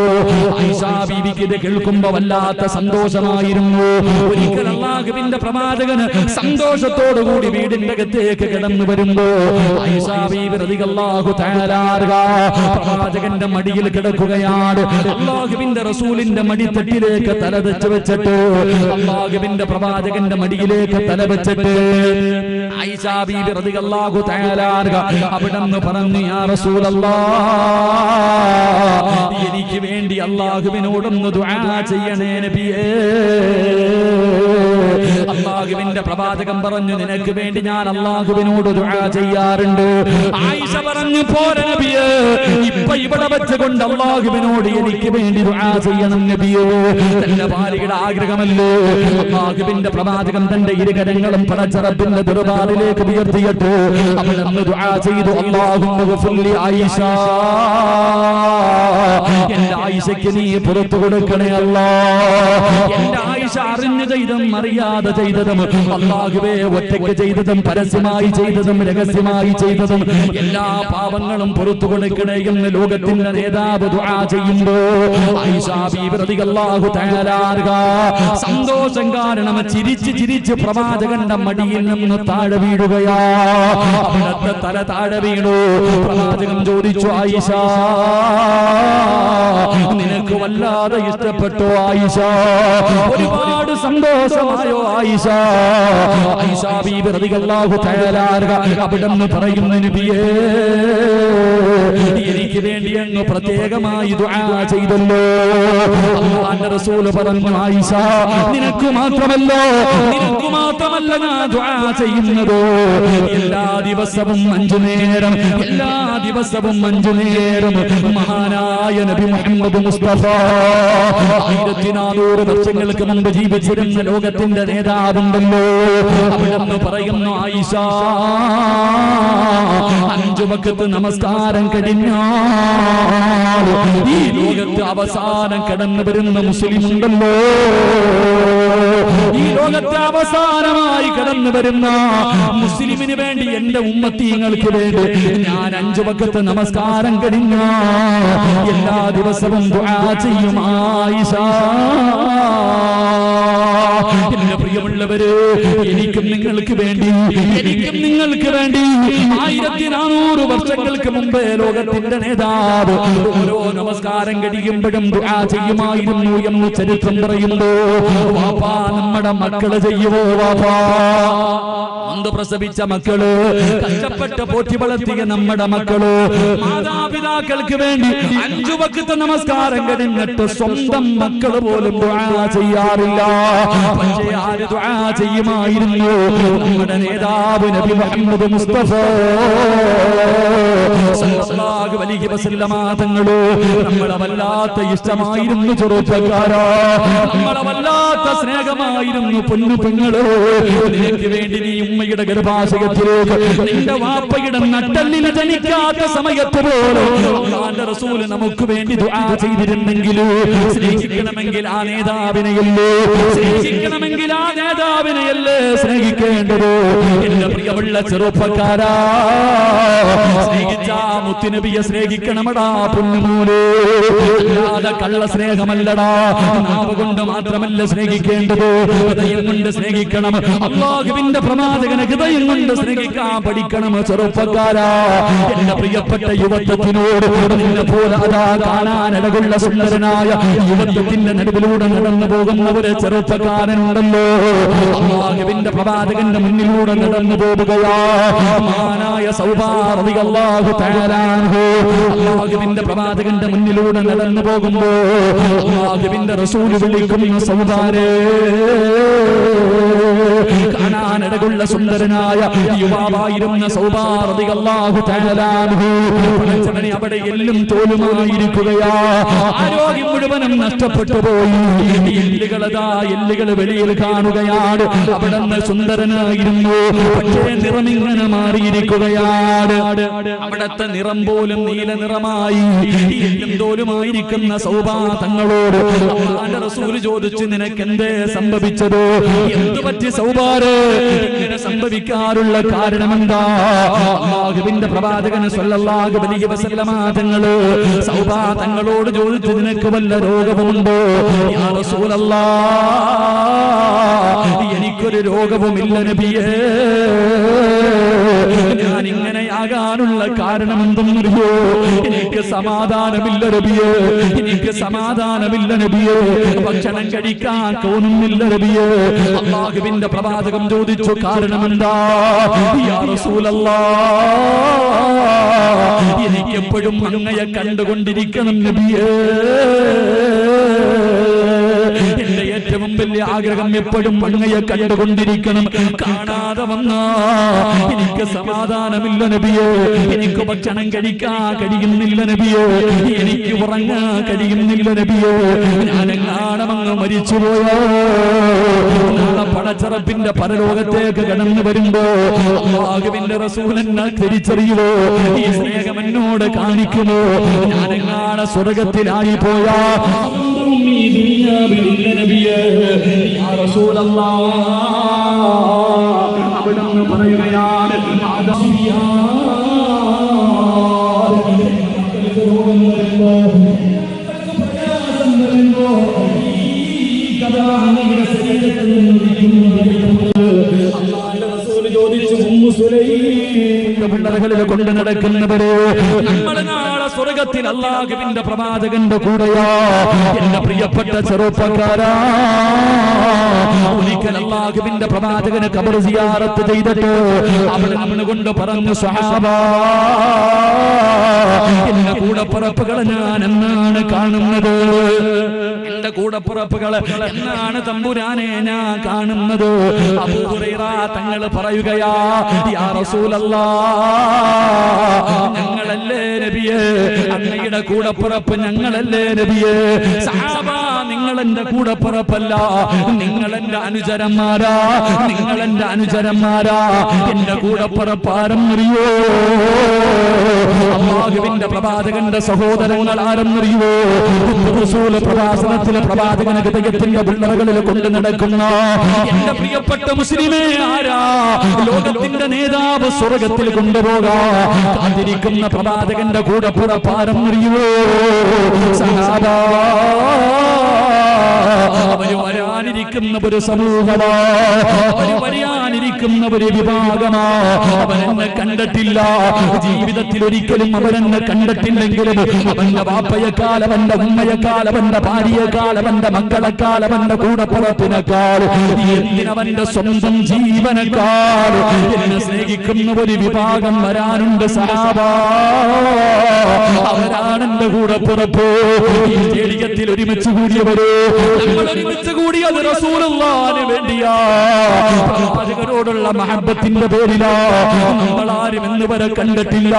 ആയിഷ ബീവിക്ക് ഇത് കേൾക്കുമ്പോ വല്ലാത്ത സന്തോഷമായിരുന്നു. ഒരിക്കൽ അല്ലാഹുവിന്റെ പ്രവാചകന് സന്തോഷത്തോടുകൂടി വീടിന്റെ അകത്തേക്ക് കടന്നു വരുമ്പോ ആയിഷ ബീവി റളിയല്ലാഹു തആല പ്രവാചകന്റെ മടിയിൽ കിടക്കുകയാണ്. അല്ലാഹുവിന്റെ റസൂലിന്റെ മടിത്തട്ടിലേക്ക് തല വെച്ചിട്ട് അല്ലാഹുവിന്റെ പ്രവാചകന്റെ മടിയിലേക്ക് തല വെച്ചിട്ട് ആയിഷ ബീവി റളിയല്ലാഹു തആല അവിടെന്ന് പറഞ്ഞു, യാ റസൂലല്ലാഹ്, എനിക്ക് വേണ്ടി അല്ലാഹുവിനോടൊന്ന് ദുആ ചെയ്യണേ നബിയേ. അല്ലാഹുവിന്റെ പ്രവാചകൻ പറഞ്ഞു, നിനക്ക് വേണ്ടി ഞാൻ അല്ലാഹുവിനോട് ദുആ ചെയ്യാറുണ്ട്. ആയിഷ പറഞ്ഞു, പോരെ നബിയേ, ഇപ്പൊ ഇവിടെ വെച്ചുകൊണ്ട് അല്ലാഹുവിനോട് എനിക്ക് വേണ്ടി ദുആ ചെയ്യണം നബിയേ. തന്റെ ഭാര്യയുടെ ആഗ്രഹമല്ലേ. അല്ലാഹുവിന്റെ പ്രവാചകൻ തന്റെ ഇരുകരങ്ങളും പടച്ചറപ്പിന്റെ ദർബാറിലേക്ക് ഉയർത്തിയിട്ട് അവൾ അന്ന് ദുആ ചെയ്തു, അല്ലാഹുമ്മ ഗഫിർ ലി ആയിഷ, എന്റെ ആയിഷയ്ക്ക് നീ പുറത്തു കൊടുക്കണേ അല്ലാഹ്. എന്റെ ആയിഷ അറിഞ്ഞു ചെയ്തും അറിയാതെ ചെയ്തതും അല്ലാഹുവേ ഒറ്റയ്ക്ക് ചെയ്തതും പരസ്യമായി ചെയ്തതും രഹസ്യമായി ചെയ്തതും എല്ലാ പാപങ്ങളും പുറത്തു കൊടുക്കണേ എന്ന് ലോകത്തിന്റെ നേതാവ് ദുആ ചെയ്യുമ്പോ ആയിഷ ബീവി റളിയല്ലാഹു തആല സന്തോഷം കാരണം ചിരിച്ച് ചിരിച്ച് പ്രവാചകന്റെ മടിയിൽ നിന്ന് താഴെ വീഴുകയാ. അവിടത്തെ തല താഴെ വീണു. പ്രവാചകൻ ചോദിച്ചു, ആയിഷ നിനക്ക് വല്ലാതെ ഇഷ്ടപ്പെട്ടോ ആയിഷ? ഒരുപാട് സന്തോഷമായോ ആയിഷ? ആയിഷ ബീവി റളിയല്ലാഹു തആല അവിടെന്ന് പറയുന്നു, നബിയേ എനിക്ക് വേണ്ടി അങ്ങ് പ്രത്യേകമായി ദുആ ചെയ്തല്ലോ. അല്ലാഹുവിന്റെ റസൂൽ പറഞ്ഞു, ആയിഷ നിനക്ക് മാത്രമല്ല ഞാൻ ദുആ ചെയ്യുന്നത് എല്ലാ ദിവസവും 5 നേരം, എല്ലാ ദിവസവും 5 നേരം മഹാനായ നബി മുഹമ്മദ് മുസ്തഫ 1400 വർഷങ്ങൾക്ക് മുമ്പ് ജീവിച്ചിരുന്ന ലോകത്തിന്റെ നേതാവുണ്ടല്ലോ. അവിടെന്ന് പറയുന്നു, ആയിഷ 5 വഖത്ത് നമസ്കാരം കഴിഞ്ഞാൽ ഈ ലോകത്ത് അവസാനം കടന്നു വരുന്ന മുസ്ലിം ഉണ്ടല്ലോ, ഈ ലോകത്ത് അവസാനമായി കടന്നു വരുന്ന മുസ്ലിമിന് വേണ്ടി, എന്റെ ഉമ്മത്തീങ്ങൾക്ക് വേണ്ടി ഞാൻ 5 വഖത്ത് നമസ്കാരം കഴിഞ്ഞ എല്ലാ ദിവസവും ദുആ ചെയ്യും ആയിഷ. എന്റെ പ്രിയമുള്ളവര്, എനിക്കും നിങ്ങൾക്ക് വേണ്ടി 1400 വർഷങ്ങൾക്ക് മുമ്പ് ലോകത്തിന്റെ നേതാവ് ഓരോ നമസ്കാരം കഴിയുമ്പോഴും ദുആ ചെയ്യുമായിരുന്നു എന്ന് ചരിത്രം പറയുന്നു. വാപ്പാ, നമ്മുടെ മക്കള് ചെയ്യുവോ? വാപ്പാ, അന്ത് പ്രസവിച്ച മക്കള്, കഷ്ടപ്പെട്ട് പോറ്റി വളർത്തിയ നമ്മുടെ മക്കള് മാതാപിതാക്കൾക്ക് വേണ്ടി 5 വഖത്ത് നമസ്കാരം കഴിഞ്ഞിട്ട് സ്വന്തം മക്കള് പോലും ദുആ ചെയ്യാറില്ല. പക്ഷേ ആര് ദുആ ചെയ്യുമായിരുന്നു? നമ്മുടെ നേതാവ് നബി മുഹമ്മദ് മുസ്തഫ സല്ലല്ലാഹു അലൈഹി വസല്ലമ തങ്ങള് നമ്മളെ വല്ലാത്ത ഇഷ്ടമായിരുന്നു ചെറുപ്പക്കാരാ, നമ്മളെ വല്ലാത്ത സ്നേഹമായിരുന്നു പൊന്നു പെങ്ങള്. നിനക്ക് വേണ്ടി നീ ഉമ്മയുടെ ഗർഭാശയത്തിലേക്ക് നിന്റെ വാപ്പയുടെ നട്ടെല്ലിന് ജനിക്കാത്ത സമയത്ത് പോലും അല്ലാഹുവിന്റെ റസൂൽ നമുക്ക് വേണ്ടി ദുആ ചെയ്തിരുന്നെങ്കിലും സ്നേഹിക്കണമെങ്കിൽ ആ നേതാവിനെയല്ലേ, സ്നേഹിക്കണമെങ്കിൽ ആ നേതാവിനെയല്ലേ സ്നേഹിക്കേണ്ടത്? എന്റെ പ്രിയമുള്ള ചെറുപ്പക്കാരാ, സ്നേഹിച്ച മുത്തുനബിയെ സ്നേഹിക്കണമടാ പൊന്നുമോനെ. അല്ലാതെ കള്ള സ്നേഹമല്ലടാ. നാവ് കൊണ്ട് മാത്രമല്ല സ്നേഹിക്കേണ്ടത്, ഹൃദയം കൊണ്ട് സ്നേഹിക്കണം. അല്ലാഹുവിന്റെ പ്രവാചകനെ ഹൃദയം കൊണ്ട് സ്നേഹിക്കാൻ പഠിക്കണം ചെറുപ്പക്കാരാ. എന്റെ പ്രിയപ്പെട്ട യുവത്വത്തിനോട് നിന്നെ പോലെ അതാ കാണാനഴകുള്ള സുന്ദരനായ യുവത്വത്തിന്റെ നടുവിലൂടെ നടന്നു പോകുന്ന ഒരു ചെറുപ്പക്കാരനുണ്ടല്ലോ. അല്ലാഹുവിന്റെ പ്രവാചകന്റെ മുന്നിലൂടെ നടന്നു പോകുകയാ. മഹാനായ സൗബാ റളിയല്ലാഹു തആല അൻഹു അല്ലാഹുവിന്റെ പ്രവാചകന്റെ മുന്നിലൂടെ നടന്നു പോകുമ്പോ അല്ലാഹുവിന്റെ റസൂൽ വിളിക്കുന്നു, സൗബാരേ കാണാനിടകുള്ള സുന്ദരനായ യുവാവായിരുന്ന സൗബാ റളിയല്ലാഹു തആല അൻഹു അവിടെ എല്ലും തോലുമായിരിക്കുകയാ. ആരോഗ്യം മുഴുവനും നഷ്ടപ്പെട്ടു പോയി. എല്ലുകൾ വെളിയിൽ കാണുകയാണ്. അവിടെ നിന്ന് സുന്ദരനായിരുന്നു, പക്ഷേ നിറം ഇങ്ങനെ മാറിയിരിക്കുകയാണ്. അവിടത്തെ നിറം പോലും നീല നിറമായി. എല്ലും തോലുമായിരിക്കുന്ന സൗബാ തങ്ങളോട് അല്ലാഹുവിന്റെ റസൂൽ ചോദിച്ചു, നിനക്ക് എന്തേ സംഭവിച്ചത്? എന്തു പറ്റി സൗബാരെ? ഇങ്ങനെ സംഭവിക്കാറുള്ള കാരണമെന്താ? അല്ലാഹുവിന്റെ പ്രവാചകൻ സ്വല്ലല്ലാഹു അലൈഹി വസല്ലമ തങ്ങൾ സൗബാ തങ്ങളോട് ചോദിച്ചു, നിനക്ക് വല്ല രോഗവുമുണ്ടോ? യാ റസൂലല്ലാഹ്, എനിക്കൊരു രോഗവുമില്ല നബിയേ. ഞാൻ ഇങ്ങനെയാകാനുള്ള കാരണം എന്തെന്നറിയോ? എനിക്ക് സമാധാനമില്ല നബിയേ, എനിക്ക് സമാധാനമില്ല നബിയേ. ഭക്ഷണം കഴിക്കാൻ തോന്നുന്നില്ല നബിയേ. അല്ലാഹുവിന്റെ പ്രവാചകൻ ചോദിച്ചു, കാരണമെന്താ? യാ റസൂലല്ലാഹ്, എനിക്കെപ്പോഴും അങ്ങയെ കണ്ടുകൊണ്ടിരിക്കണം നബിയേ. എന്റെ ഏറ്റവും വലിയ ആഗ്രഹം എപ്പോഴും അങ്ങയെ കണ്ടുകൊണ്ടിരിക്കണം. കാണാതെ വന്നാ എനിക്ക് സമാധാനമില്ല നബിയേ. എനിക്ക് ഭക്ഷണം കഴിക്കാൻ കഴിയുന്നില്ല നബിയേ. എനിക്ക് ഉറങ്ങാൻ കഴിയുന്നില്ല നബിയേ. ഞാനെങ്ങാണമങ്ങ് മരിച്ചുപോയോ? നാളെ പടച്ചറപ്പിന്റെ പരലോകത്തേക്ക് കടന്നു വരുമ്പോ അല്ലാഹുവിന്റെ റസൂൽ എന്നെ തിരിച്ചറിയുമോ? ഈ സ്നേഹം എന്നോട് കാണിക്കുമോ? ഞാനെങ്ങാണ് സ്വർഗത്തിലായി പോയാ ഈ ദുനിയാവിലില്ല നബിയേ. യാ റസൂലല്ലാഹ്, അവിടുന്ന് പറയുകയാണ്, പിള്ളറകളിൽ കൊണ്ട് നടക്കുന്നവരെ നമ്മൾ നാളെ സ്വർഗത്തിൽ അല്ലാഹുവിന്റെ പ്രവാചകന്റെ കൂടെയാ. എന്റെ പ്രിയപ്പെട്ട ചെറുപ്പക്കാരാ, ഒരിക്കൽ അല്ലാഹുവിന്റെ പ്രവാചകന് ഖബർ സിയാറത്ത് ചെയ്തിട്ട് അവിടെ നിന്നുകൊണ്ട് പറഞ്ഞു, സ്വഹാബാ, എന്റെ കൂടപ്പിറപ്പുകളെ ഞാൻ എന്നാണ് കാണുന്നത്? എന്റെ കൂടപ്പിറപ്പുകളെ എന്നാണ് തമ്പുരാനെ ഞാൻ കാണുന്നത്? അബൂ ഹുറൈറ തങ്ങൾ പറയുകയാ, യാ റസൂലല്ലാഹ്, ഞങ്ങളല്ലേ നബിയേ? അങ്ങയുടെ കൂടപ്പിറപ്പ് ഞങ്ങളല്ലേ നബിയേ? സഹാബാ, നിങ്ങൾ എന്റെ കൂടപ്പിറപ്പല്ല, നിങ്ങൾ എന്റെ അനുചരന്മാരാ, നിങ്ങൾ എന്റെ അനുചരന്മാരാ. എന്റെ കൂടപ്പിറപ്പാരെന്നറിയോ? അല്ലാഹുവിന്റെ പ്രവാചകന്റെ സഹോദരങ്ങൾ ആരെന്നറിയോ? റസൂൽ പ്രവാസനത്തിലെ പ്രവാചകന ഹൃദയത്തിന്റെ പിള്ളറകളിൽ കൊണ്ട് നടക്കുന്ന എന്റെ പ്രിയപ്പെട്ട മുസ്ലിമേ, ആരാ? ലോകത്തിന്റെ നേതാവ് സ്വർഗത്തിൽ കൊണ്ടുപോകാ കാത്തിരിക്കുന്ന പ്രവാചകന്റെ കൂടപ്പിറപ്പാരെന്നറിയോ? സഹാബാ, അവര് വരാനിരിക്കുന്ന ഒരു സമൂഹമാ, അവര് വരാനിരിക്കുന്ന ഒരു വിഭാഗമാ. അവനെന്നെ കണ്ടിട്ടില്ല, ജീവിതത്തിൽ ഒരിക്കലും അവനെന്നെ കണ്ടിട്ടില്ലെങ്കിലും അവന്റെ വാപ്പയെക്കാൾ, അവന്റെ ഉമ്മയെക്കാൾ, അവന്റെ ഭാര്യയെക്കാൾ, അവന്റെ മക്കളെക്കാൾ, അവന്റെ കൂടപ്പിറപ്പിനേക്കാൾ, എന്തിനവന്റെ സ്വന്തം ജീവനേക്കാൾ എന്നെ സ്നേഹിക്കുന്ന ഒരു വിഭാഗം വരാനുണ്ട് സഹാബാ. അവരാണ് എന്റെ കൂടപ്പിറപ്പ്. ഈ സ്റ്റേഡിയത്തിൽ ഒരുമിച്ച് കൂടിയവര്, നമ്മൾ ഒരുമിച്ച് കൂടിയത് റസൂലുള്ളാഹിന് വേണ്ടിയാ. പ്രവാചകരോടുള്ള മഹബത്തിന്റെ പേരിലാ. നമ്മളാരും ഇന്ന് വരെ കണ്ടിട്ടില്ല,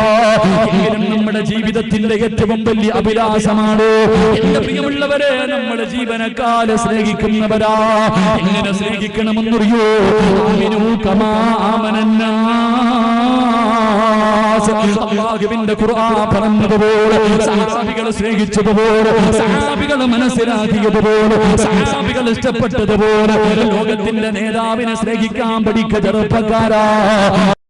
എങ്കിലും നമ്മുടെ ജീവിതത്തിന്റെ ഏറ്റവും വലിയ അഭിലാഷമാണ്. എന്റെ പ്രിയമുള്ളവരെ, നമ്മുടെ ജീവനക്കാല സ്നേഹിക്കുന്നവരാ. എങ്ങനെ സ്നേഹിക്കണമെന്നറിയോ? ആമിനൂ കമാ ആമനന്നാസ്. അല്ലാഹുവിന്റെ ഖുർആൻ പറഞ്ഞതുപോലെ, സഹാബികളെ സ്നേഹിച്ചതുപോലെ, സഹാബികളെ മനസ്സിലാക്കിയതുപോലെ, സഹാബികൾ ഇഷ്ടപ്പെട്ടതുപോലെ ലോകത്തിന്റെ നേതാവിനെ സ്നേഹിക്കാൻ പഠിക്ക ചെറുപ്പക്കാരാ.